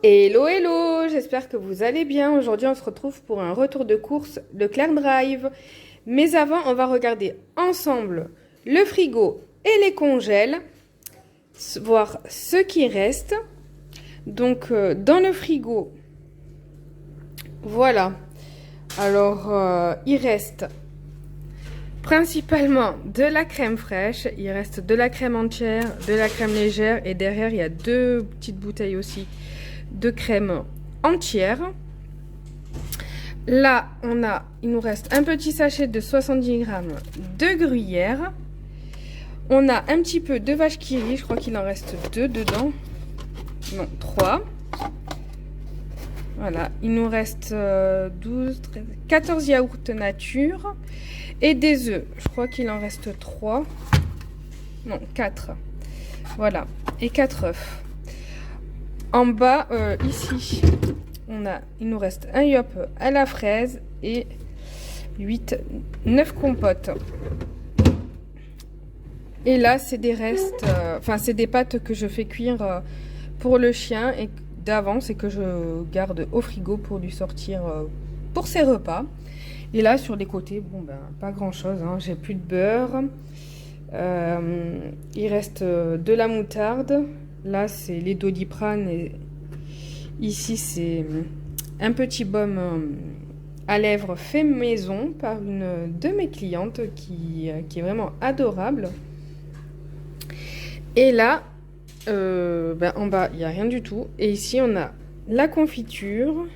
Hello, hello, j'espère que vous allez bien. Aujourd'hui, on se retrouve pour un retour de course Leclerc Drive. Mais avant, on va regarder ensemble le frigo et les congèles, voir ce qui reste. Donc, dans le frigo, voilà. Alors, il reste principalement de la crème fraîche, il reste de la crème entière, de la crème légère et derrière, il y a deux petites bouteilles aussi de crème entière. Là, il nous reste un petit sachet de 70 grammes de gruyère. On a un petit peu de vache qui rit, je crois qu'il en reste 2 dedans. Non, 3. Voilà, il nous reste 12, 13, 14 yaourts nature et des œufs. Je crois qu'il en reste 3. Non, 4. Voilà, et 4 œufs. En bas, ici, il nous reste un yop à la fraise et 9 compotes. Et là, c'est des restes, c'est des pâtes que je fais cuire pour le chien et d'avance et que je garde au frigo pour lui sortir pour ses repas. Et là, sur les côtés, bon ben, pas grand chose, hein. J'ai plus de beurre. Il reste de la moutarde. Là, c'est les Doliprane et ici, c'est un petit baume à lèvres fait maison par une de mes clientes qui est vraiment adorable. Et là, en bas, il n'y a rien du tout. Et ici, on a la confiture,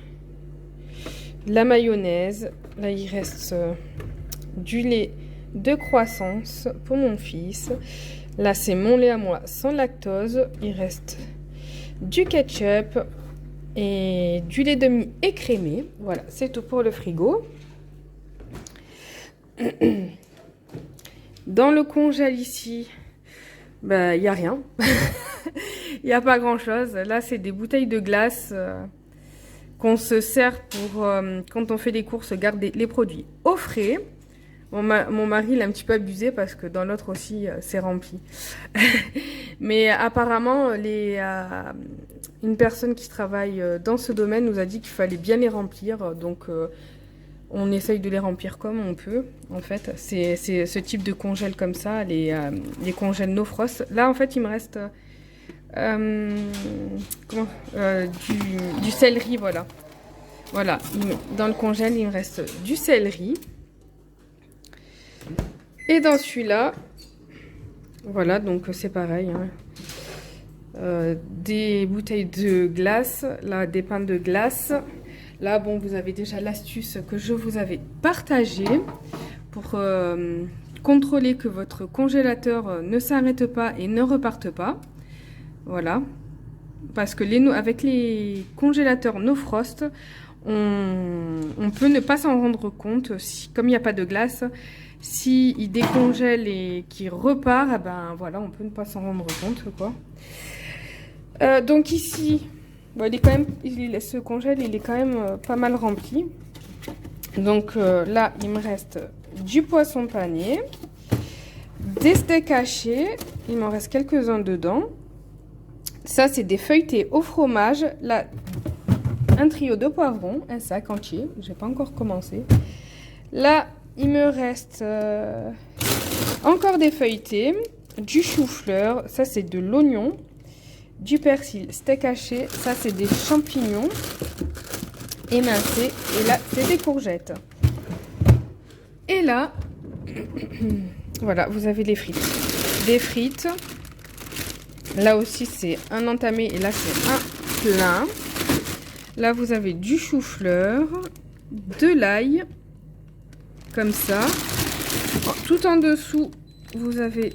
la mayonnaise. Là, il reste du lait de croissance pour mon fils. Là, c'est mon lait à moi sans lactose. Il reste du ketchup et du lait demi écrémé. Voilà, c'est tout pour le frigo. Dans le congèle ici, il n'y a rien. Il n'y a pas grand-chose. Là, c'est des bouteilles de glace qu'on se sert pour, quand on fait des courses, garder les produits au frais. Mon mari, il a un petit peu abusé parce que dans l'autre aussi, c'est rempli. Mais apparemment, une personne qui travaille dans ce domaine nous a dit qu'il fallait bien les remplir. Donc, on essaye de les remplir comme on peut. En fait, c'est ce type de congèle comme ça, les congèles no frost. Là, en fait, il me reste du céleri, voilà. Voilà, dans le congèle, il me reste du céleri. Et dans celui-là, voilà, donc c'est pareil. Hein. Des bouteilles de glace, là, des pains de glace. Là, bon, vous avez déjà l'astuce que je vous avais partagée pour contrôler que votre congélateur ne s'arrête pas et ne reparte pas. Voilà. Parce que avec les congélateurs no frost, on peut ne pas s'en rendre compte. Comme il n'y a pas de glace, s'il décongèle et qu'il repart, eh ben voilà, on peut ne pas s'en rendre compte, quoi. Donc ici, bon, ce congèle, il est quand même pas mal rempli. Donc là, il me reste du poisson pané, des steaks hachés, il m'en reste quelques-uns dedans. Ça, c'est des feuilletés au fromage. Là, un trio de poivrons, un sac entier. J'ai pas encore commencé. Là, il me reste encore des feuilletés, du chou-fleur. Ça, c'est de l'oignon, du persil, steak haché. Ça, c'est des champignons émincés. Et là, c'est des courgettes. Et là, voilà, vous avez les frites. Des frites. Là aussi, c'est un entamé et là, c'est un plein. Là, vous avez du chou-fleur, de l'ail, comme ça. Tout en dessous, vous avez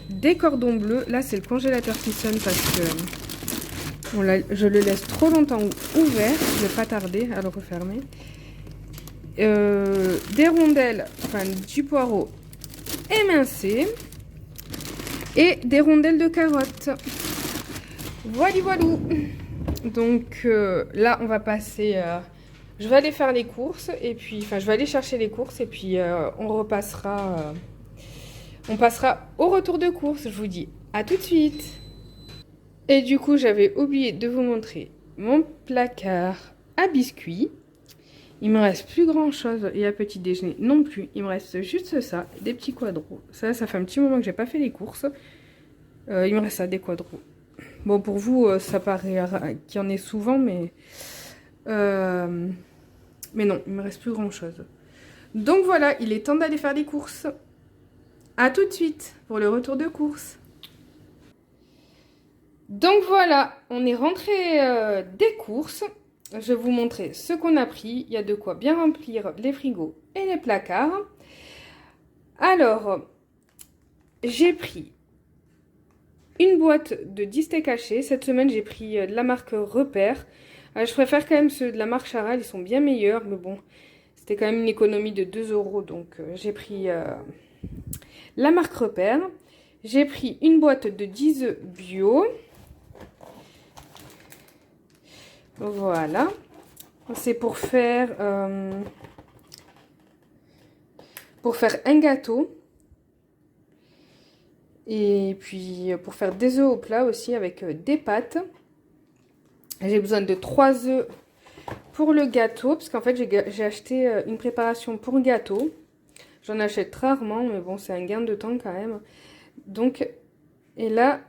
des cordons bleus. Là, c'est le congélateur qui sonne parce que je le laisse trop longtemps ouvert. Je ne vais pas tarder à le refermer. Des rondelles, du poireau émincé. Et des rondelles de carottes. Voilà, voilà. Donc là, on va passer... je vais aller faire les courses. Et puis, je vais aller chercher les courses. Et puis, on repassera... on passera au retour de course. Je vous dis à tout de suite. Et du coup, j'avais oublié de vous montrer mon placard à biscuits. Il me reste plus grand chose et à petit déjeuner non plus. Il me reste juste ça, des petits quadros. Ça fait un petit moment que j'ai pas fait les courses. Il me reste ça, des quadros. Bon, pour vous, ça paraît qu'il y en ait souvent, mais non, il me reste plus grand chose. Donc voilà, il est temps d'aller faire les courses. À tout de suite pour le retour de courses. Donc voilà, on est rentré des courses. Je vais vous montrer ce qu'on a pris. Il y a de quoi bien remplir les frigos et les placards. Alors, j'ai pris une boîte de 10 steaks hachés. Cette semaine, j'ai pris de la marque Repère. Je préfère quand même ceux de la marque Charal, ils sont bien meilleurs. Mais bon, c'était quand même une économie de 2 €. Donc, j'ai pris la marque Repère. J'ai pris une boîte de 10 œufs bio. Voilà. C'est pour faire un gâteau. Et puis pour faire des œufs au plat aussi avec des pâtes. J'ai besoin de 3 œufs pour le gâteau. Parce qu'en fait j'ai acheté une préparation pour gâteau. J'en achète rarement, mais bon, c'est un gain de temps quand même. Donc, et là,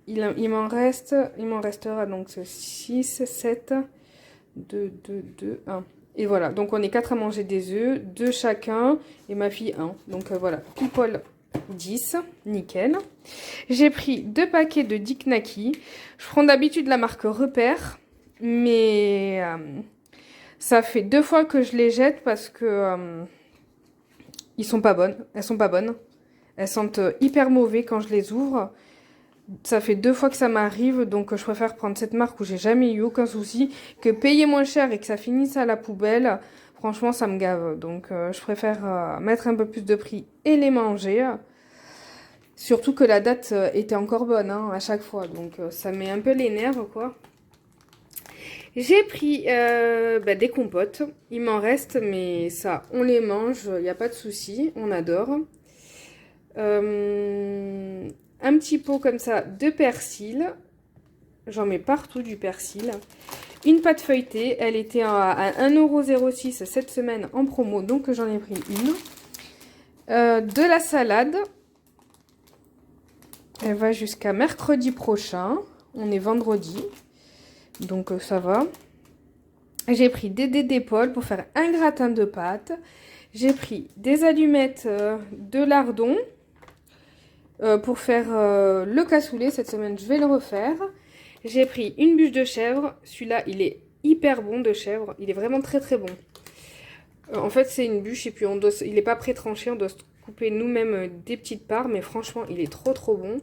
il m'en restera donc 6, 7, 2, 2, 2, 1. Et voilà, donc on est 4 à manger des œufs, 2 chacun, et ma fille 1. Donc voilà, tout poil 10, nickel. J'ai pris 2 paquets de Dick Naki. Je prends d'habitude la marque Repère, mais ça fait 2 fois que je les jette parce que elles sont pas bonnes. Elles sentent hyper mauvais quand je les ouvre. Ça fait 2 fois que ça m'arrive, donc je préfère prendre cette marque où j'ai jamais eu aucun souci que payer moins cher et que ça finisse à la poubelle. Franchement, ça me gave. Donc, je préfère mettre un peu plus de prix et les manger. Surtout que la date était encore bonne à chaque fois. Donc, ça met un peu les nerfs, quoi. J'ai pris des compotes. Il m'en reste, mais ça, on les mange. Il n'y a pas de souci. On adore. Un petit pot comme ça de persil. J'en mets partout du persil. Une pâte feuilletée. Elle était à 1,06 € cette semaine en promo. Donc j'en ai pris une. De la salade. Elle va jusqu'à mercredi prochain. On est vendredi. Donc ça va. J'ai pris des dés d'épaule pour faire un gratin de pâtes. J'ai pris des allumettes de lardon. Pour faire le cassoulet, cette semaine je vais le refaire. J'ai pris une bûche de chèvre. Celui-là, il est hyper bon de chèvre. Il est vraiment très très bon. En fait, c'est une bûche et puis il n'est pas pré-tranché. On doit se couper nous-mêmes des petites parts. Mais franchement, il est trop trop bon.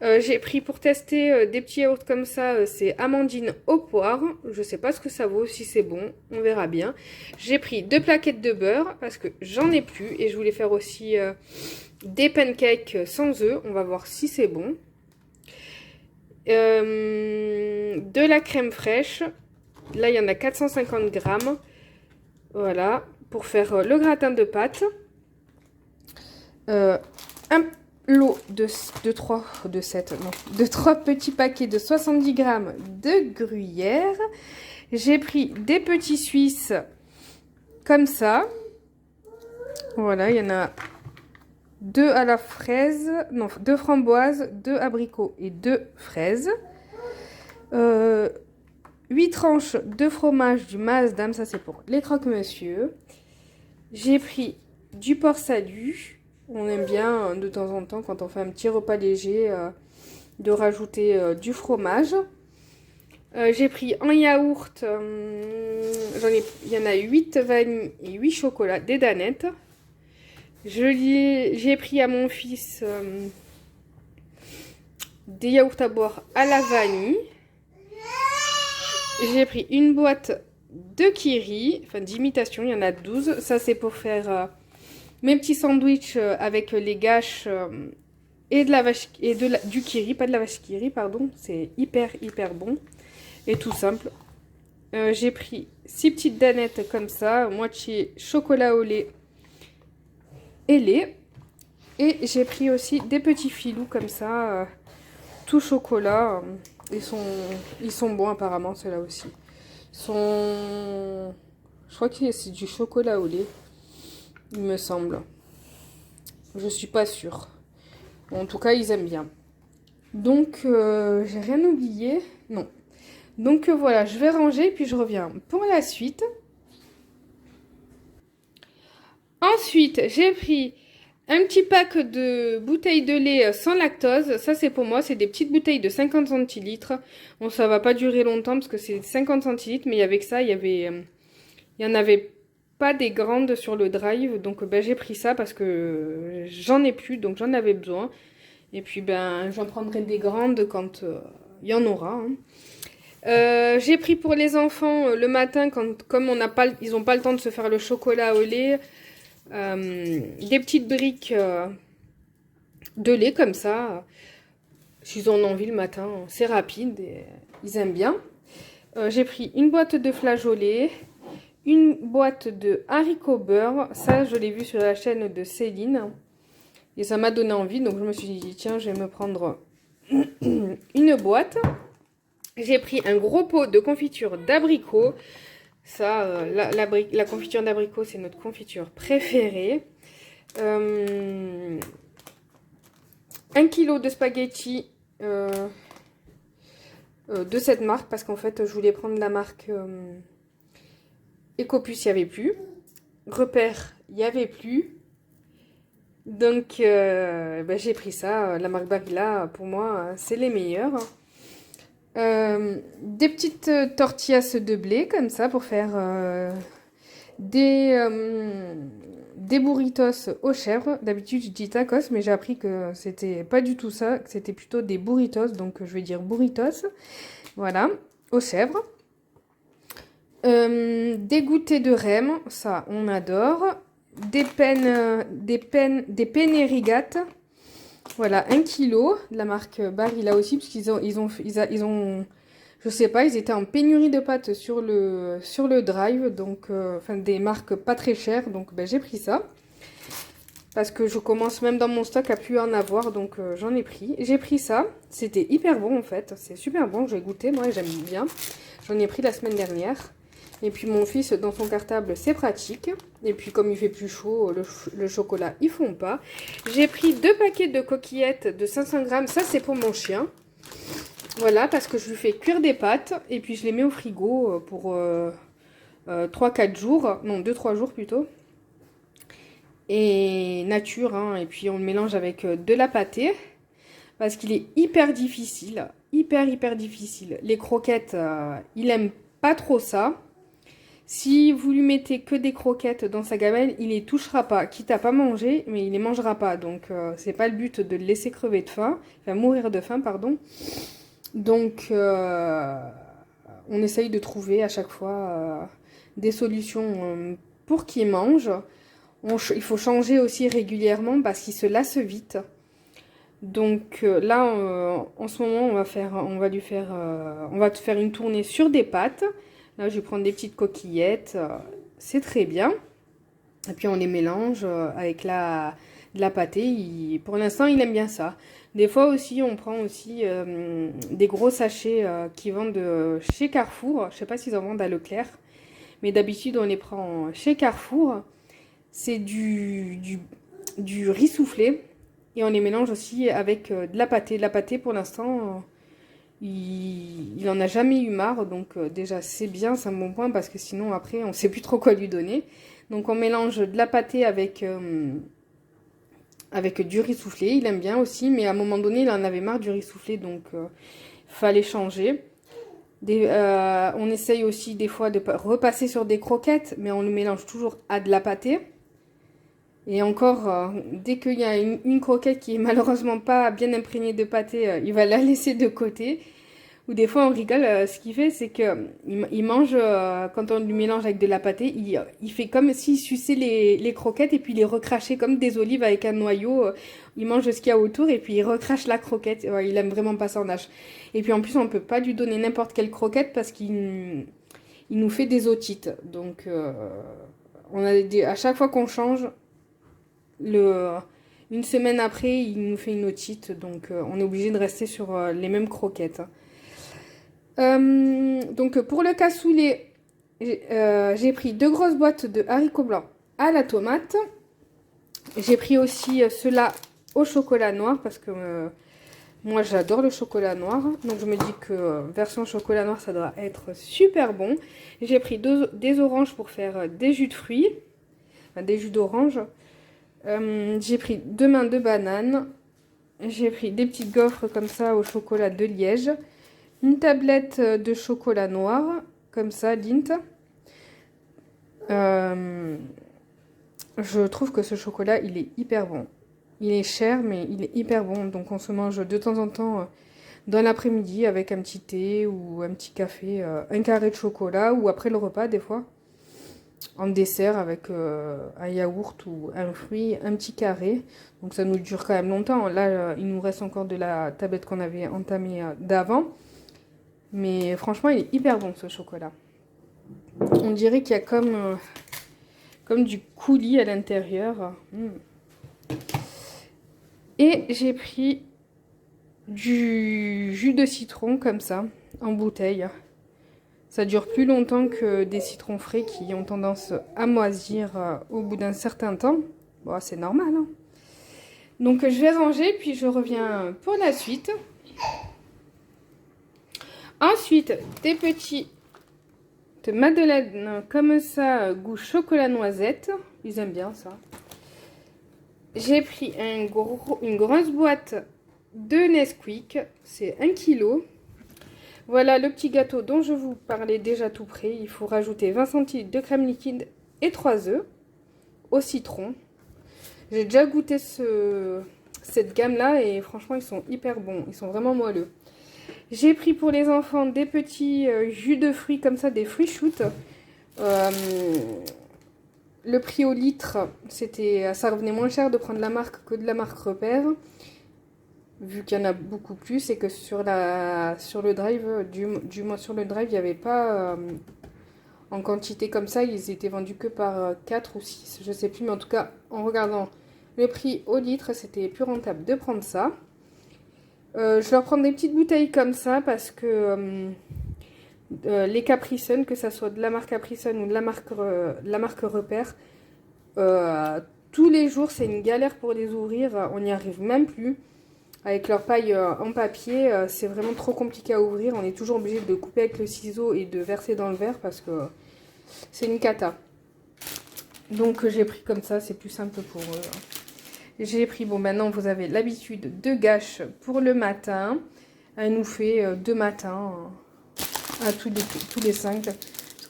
J'ai pris pour tester des petits yaourts comme ça. C'est amandine aux poires. Je sais pas ce que ça vaut, si c'est bon. On verra bien. J'ai pris 2 plaquettes de beurre parce que j'en ai plus. Et je voulais faire aussi... des pancakes sans œufs, on va voir si c'est bon. De la crème fraîche. Là, il y en a 450 grammes. Voilà, pour faire le gratin de pâtes. Un lot de 3 petits paquets de 70 grammes de gruyère. J'ai pris des petits Suisses comme ça. Voilà, il y en a 2 à la fraise, non, 2 framboises, 2 abricots et 2 fraises. 8 tranches de fromage du Maasdam, ça c'est pour les croque-monsieur. J'ai pris du porc salut. On aime bien de temps en temps, quand on fait un petit repas léger, de rajouter du fromage. J'ai pris en yaourt, il y en a 8 vanille et 8 chocolats, des danettes. J'ai pris à mon fils des yaourts à boire à la vanille. J'ai pris une boîte de kiri, enfin d'imitation, il y en a 12. Ça c'est pour faire mes petits sandwichs avec les gâches et de la vache et du kiri, pas de la vache kiri, pardon. C'est hyper bon et tout simple. J'ai pris 6 petites danettes comme ça, moitié chocolat au lait et lait. Et j'ai pris aussi des petits filous comme ça, tout chocolat. Ils sont bons apparemment, ceux-là aussi. Je crois que c'est du chocolat au lait, il me semble. Je suis pas sûre. En tout cas, ils aiment bien. Donc, j'ai rien oublié. Non. Donc voilà, je vais ranger puis je reviens pour la suite. Ensuite, j'ai pris un petit pack de bouteilles de lait sans lactose. Ça, c'est pour moi. C'est des petites bouteilles de 50 centilitres. Bon, ça va pas durer longtemps parce que c'est 50 centilitres. Mais avec ça, il y en avait pas des grandes sur le drive. Donc, ben, j'ai pris ça parce que j'en ai plus. Donc, j'en avais besoin. Et puis, ben, j'en prendrai des grandes quand il y en aura. Hein. J'ai pris pour les enfants le matin, comme ils n'ont pas le temps de se faire le chocolat au lait. Des petites briques de lait comme ça, s'ils en ont envie le matin, c'est rapide et ils aiment bien. J'ai pris une boîte de flageolets, une boîte de haricots beurre, ça je l'ai vu sur la chaîne de Céline et ça m'a donné envie, donc je me suis dit tiens, je vais me prendre une boîte. J'ai pris un gros pot de confiture d'abricot. Ça, la confiture d'abricot, c'est notre confiture préférée. 1 kilo de spaghettis de cette marque, parce qu'en fait, je voulais prendre la marque Ecopus, il n'y avait plus. Repère, il n'y avait plus. Donc, ben, j'ai pris ça. La marque Barilla, pour moi, c'est les meilleurs. Des petites tortillas de blé comme ça pour faire des burritos aux chèvres. D'habitude je dis tacos mais j'ai appris que c'était pas du tout ça, que c'était plutôt des burritos, donc je vais dire burritos. Voilà, aux chèvres. Des goûters de rem, ça on adore. Des penne rigate. Voilà, 1 kilo de la marque Barilla aussi, parce qu'ils ont, je sais pas, ils étaient en pénurie de pâtes sur le drive, donc, enfin, des marques pas très chères, donc ben, j'ai pris ça. Parce que je commence même dans mon stock à plus en avoir, donc j'en ai pris. J'ai pris ça, c'était hyper bon en fait, c'est super bon, j'ai goûté, moi j'aime bien. J'en ai pris la semaine dernière. Et puis mon fils, dans son cartable, c'est pratique. Et puis comme il fait plus chaud, le chocolat, ils font pas. J'ai pris 2 paquets de coquillettes de 500 grammes. Ça, c'est pour mon chien. Voilà, parce que je lui fais cuire des pâtes. Et puis je les mets au frigo pour 3-4 jours. Non, 2-3 jours plutôt. Et nature, hein. Et puis on le mélange avec de la pâtée. Parce qu'il est hyper difficile. Hyper difficile. Les croquettes, il aime pas trop ça. Si vous lui mettez que des croquettes dans sa gamelle, il les touchera pas. Quitte à pas manger, mais il les mangera pas. Donc c'est pas le but de le laisser crever de faim. Enfin mourir de faim, pardon. Donc on essaye de trouver à chaque fois des solutions pour qu'il mange. Il faut changer aussi régulièrement parce qu'il se lasse vite. Donc là, en ce moment, on va faire une tournée sur des pâtes. Là, je vais prendre des petites coquillettes, c'est très bien. Et puis on les mélange avec de la pâtée. Pour l'instant, il aime bien ça. Des fois aussi, on prend aussi des gros sachets qui vendent chez Carrefour. Je sais pas s'ils en vendent à Leclerc, mais d'habitude, on les prend chez Carrefour. C'est du riz soufflé et on les mélange aussi avec de la pâtée. De la pâtée, pour l'instant... il en a jamais eu marre, donc déjà c'est bien, c'est un bon point parce que sinon après on sait plus trop quoi lui donner. Donc on mélange de la pâtée avec du riz soufflé, il aime bien aussi, mais à un moment donné il en avait marre du riz soufflé, donc fallait changer. On essaye aussi des fois de repasser sur des croquettes, mais on le mélange toujours à de la pâtée. Et encore, dès qu'il y a une croquette qui est malheureusement pas bien imprégnée de pâté, il va la laisser de côté. Ou des fois on rigole, ce qu'il fait c'est que il mange, quand on lui mélange avec de la pâté, il fait comme s'il suçait les croquettes et puis il les recrachait comme des olives avec un noyau. Il mange ce qu'il y a autour et puis il recrache la croquette. Il aime vraiment pas ça en nage. Et puis en plus on peut pas lui donner n'importe quelle croquette parce qu'il nous fait des otites. Donc à chaque fois qu'on change... une semaine après, il nous fait une otite, donc on est obligé de rester sur les mêmes croquettes. Donc pour le cassoulet, j'ai pris 2 grosses boîtes de haricots blancs à la tomate. J'ai pris aussi ceux-là au chocolat noir parce que moi j'adore le chocolat noir. Donc je me dis que version chocolat noir ça doit être super bon. J'ai pris des oranges pour faire des jus de fruits, enfin, des jus d'orange. J'ai pris 2 mains de bananes. J'ai pris des petites gaufres comme ça au chocolat de Liège. Une tablette de chocolat noir, comme ça, Lindt. Je trouve que ce chocolat, il est hyper bon. Il est cher, mais il est hyper bon. Donc on se mange de temps en temps dans l'après-midi avec un petit thé ou un petit café, un carré de chocolat ou après le repas des fois. En dessert avec un yaourt ou un fruit, un petit carré. Donc ça nous dure quand même longtemps. Là, il nous reste encore de la tablette qu'on avait entamée d'avant. Mais franchement, il est hyper bon ce chocolat. On dirait qu'il y a comme du coulis à l'intérieur. Et j'ai pris du jus de citron comme ça, en bouteille. Ça dure plus longtemps que des citrons frais qui ont tendance à moisir au bout d'un certain temps. Bon, c'est normal, hein. Donc je vais ranger, puis je reviens pour la suite. Ensuite, des petites madeleines comme ça, goût chocolat noisette. Ils aiment bien ça. J'ai pris une grosse boîte de Nesquik. C'est 1 kg. Voilà le petit gâteau dont je vous parlais déjà tout près. Il faut rajouter 20 centilitres de crème liquide et 3 œufs au citron. J'ai déjà goûté cette gamme-là et franchement, ils sont hyper bons. Ils sont vraiment moelleux. J'ai pris pour les enfants des petits jus de fruits comme ça, des fruits shoot. Le prix au litre, ça revenait moins cher de prendre la marque que de la marque Repère. Vu qu'il y en a beaucoup plus et que sur le drive, du moins sur le drive, il n'y avait pas en quantité comme ça. Ils étaient vendus que par 4 ou 6, je sais plus. Mais en tout cas, en regardant le prix au litre, c'était plus rentable de prendre ça. Je leur prends des petites bouteilles comme ça parce que les Capri Sun, que ça soit de la marque Capri Sun ou de la marque Repère, tous les jours c'est une galère pour les ouvrir, on n'y arrive même plus. Avec leur paille en papier, c'est vraiment trop compliqué à ouvrir, on est toujours obligé de couper avec le ciseau et de verser dans le verre parce que c'est une cata. Donc j'ai pris comme ça, c'est plus simple pour eux. J'ai pris, bon maintenant vous avez l'habitude de gâche pour le matin. Elle nous fait 2 matins à tous les 5. Parce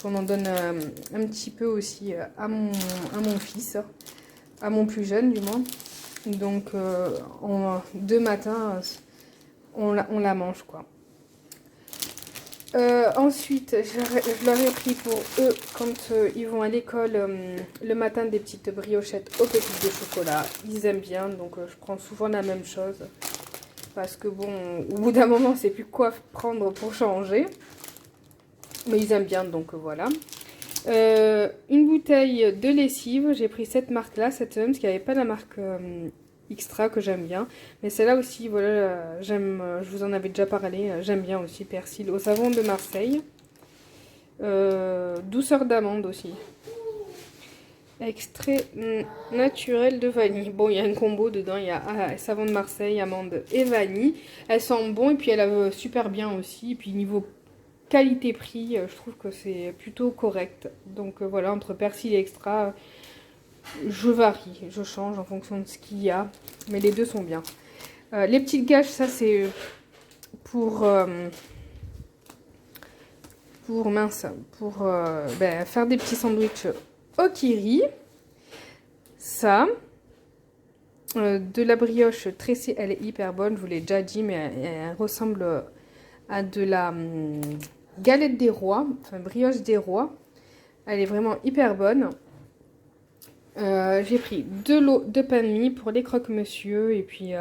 qu'on en donne un petit peu aussi à mon fils. À mon plus jeune du moins. Donc 2 matins, on la mange quoi. Ensuite, je leur ai pris pour eux, quand ils vont à l'école, le matin, des petites briochettes aux pépites de chocolat. Ils aiment bien, donc je prends souvent la même chose. Parce que bon, au bout d'un moment, c'est plus quoi prendre pour changer. Mais ils aiment bien, donc voilà. Une bouteille de lessive, j'ai pris cette marque-là cette semaine, parce qu'il n'y avait pas la marque Extra que j'aime bien. Mais celle-là aussi, voilà, je vous en avais déjà parlé, j'aime bien aussi. Persil au savon de Marseille. Douceur d'amande aussi. Extrait naturel de vanille. Bon, il y a un combo dedans, il y a savon de Marseille, amande et vanille. Elles sentent bon et puis elles lavent super bien aussi. Et puis niveau qualité-prix, je trouve que c'est plutôt correct. Donc voilà, entre Persil et Extra... je varie, je change en fonction de ce qu'il y a, mais les deux sont bien. Les petites gâches, ça c'est pour faire des petits sandwichs au kiri. Ça, de la brioche tressée, elle est hyper bonne, je vous l'ai déjà dit, mais elle ressemble à de la galette des rois, enfin brioche des rois. Elle est vraiment hyper bonne. J'ai pris 2 lots de pain de mie pour les croque-monsieur et puis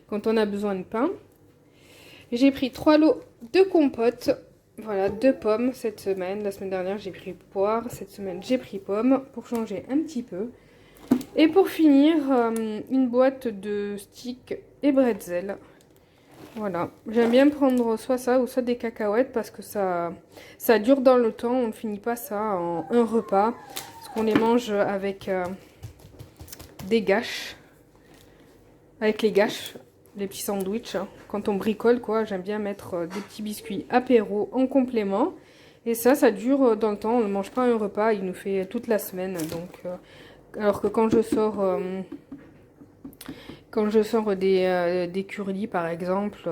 quand on a besoin de pain. J'ai pris 3 lots de compote. Voilà, 2 pommes cette semaine. La semaine dernière, j'ai pris poire. Cette semaine, j'ai pris pomme pour changer un petit peu. Et pour finir, une boîte de sticks et bretzel. Voilà, j'aime bien prendre soit ça ou soit des cacahuètes parce que ça dure dans le temps, on ne finit pas ça en un repas. Parce qu'on les mange avec des gâches, avec les gâches, les petits sandwichs. Quand on bricole, quoi, j'aime bien mettre des petits biscuits apéro en complément. Et ça dure dans le temps, on ne mange pas un repas, il nous fait toute la semaine. Donc, alors que quand je sors... Quand je sors des curlis, par exemple,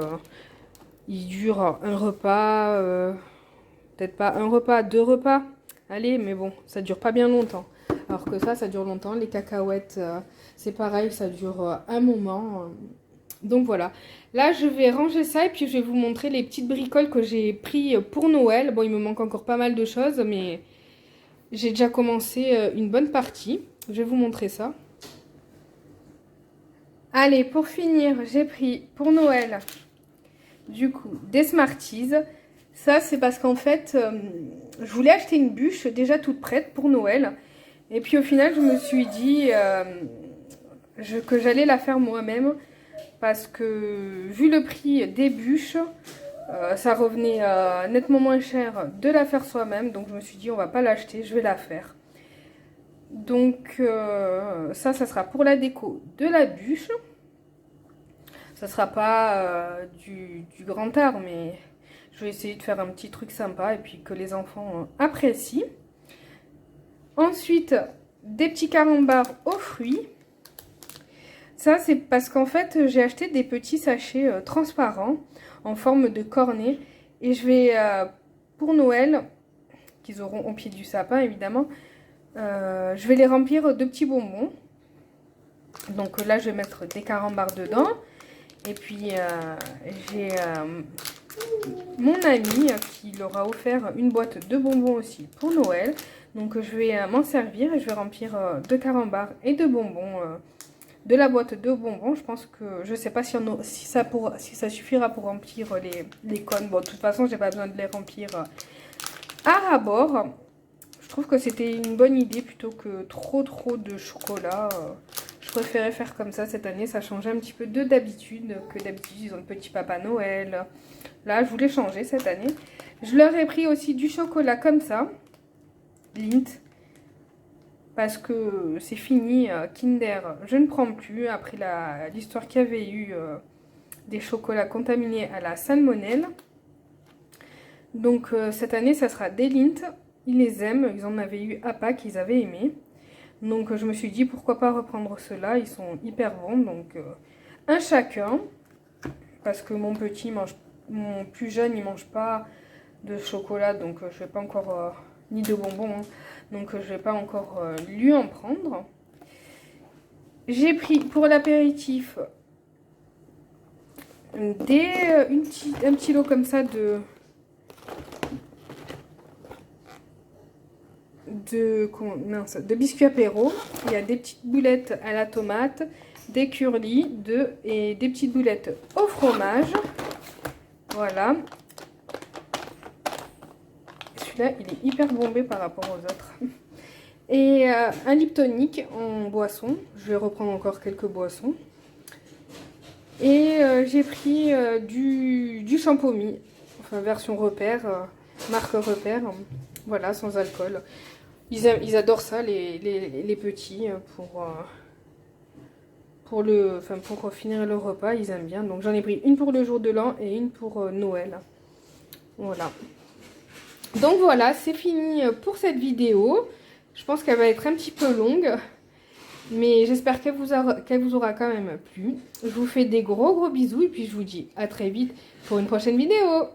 ils durent un repas, peut-être pas un repas, 2 repas. Allez, mais bon, ça dure pas bien longtemps. Alors que ça dure longtemps. Les cacahuètes, c'est pareil, ça dure un moment. Donc voilà. Là, je vais ranger ça et puis je vais vous montrer les petites bricoles que j'ai pris pour Noël. Bon, il me manque encore pas mal de choses, mais j'ai déjà commencé une bonne partie. Je vais vous montrer ça. Allez, pour finir, j'ai pris pour Noël, du coup, des Smarties. Ça, c'est parce qu'en fait, je voulais acheter une bûche déjà toute prête pour Noël. Et puis au final, je me suis dit que j'allais la faire moi-même. Parce que vu le prix des bûches, ça revenait nettement moins cher de la faire soi-même. Donc je me suis dit, on va pas l'acheter, je vais la faire. Donc ça sera pour la déco de la bûche. Ça sera pas du grand art, mais je vais essayer de faire un petit truc sympa et puis que les enfants apprécient. Ensuite, des petits carambars aux fruits. Ça, c'est parce qu'en fait, j'ai acheté des petits sachets transparents en forme de cornet. Et je vais, pour Noël, qu'ils auront au pied du sapin évidemment, je vais les remplir de petits bonbons. Donc là, je vais mettre des carambars dedans. Et puis, j'ai mon ami qui leur a offert une boîte de bonbons aussi pour Noël. Donc, je vais m'en servir et je vais remplir de carambars et de bonbons de la boîte de bonbons. Je pense que, je sais pas si ça suffira pour remplir les cônes. Bon, de toute façon, j'ai pas besoin de les remplir à ras-bord. Je trouve que c'était une bonne idée plutôt que trop de chocolat. Je préférais faire comme ça cette année, ça changeait un petit peu de d'habitude, que d'habitude ils ont le petit Papa Noël. Là, je voulais changer cette année. Je leur ai pris aussi du chocolat comme ça, Lindt, parce que c'est fini, Kinder, je ne prends plus, après l'histoire qu'il y avait eu des chocolats contaminés à la salmonelle. Donc cette année, ça sera des Lindt, ils les aiment, ils en avaient eu à Pâques, ils avaient aimé. Donc je me suis dit pourquoi pas reprendre ceux-là, ils sont hyper bons, donc un chacun. Parce que mon plus jeune, il mange pas de chocolat, donc je vais pas encore, ni de bonbons, hein, donc je vais pas encore lui en prendre. J'ai pris pour l'apéritif un petit lot comme ça de biscuits apéro. Il y a des petites boulettes à la tomate, des curlis et des petites boulettes au fromage. Voilà. Celui-là, il est hyper bombé par rapport aux autres. Et un lip tonic en boisson. Je vais reprendre encore quelques boissons. Et j'ai pris du champomy, enfin version repère, marque repère. Voilà, sans alcool. Ils adorent ça, les petits, pour finir le repas, ils aiment bien. Donc j'en ai pris une pour le jour de l'an et une pour Noël. Voilà. Donc voilà, c'est fini pour cette vidéo. Je pense qu'elle va être un petit peu longue, mais j'espère qu'elle vous aura quand même plu. Je vous fais des gros bisous et puis je vous dis à très vite pour une prochaine vidéo.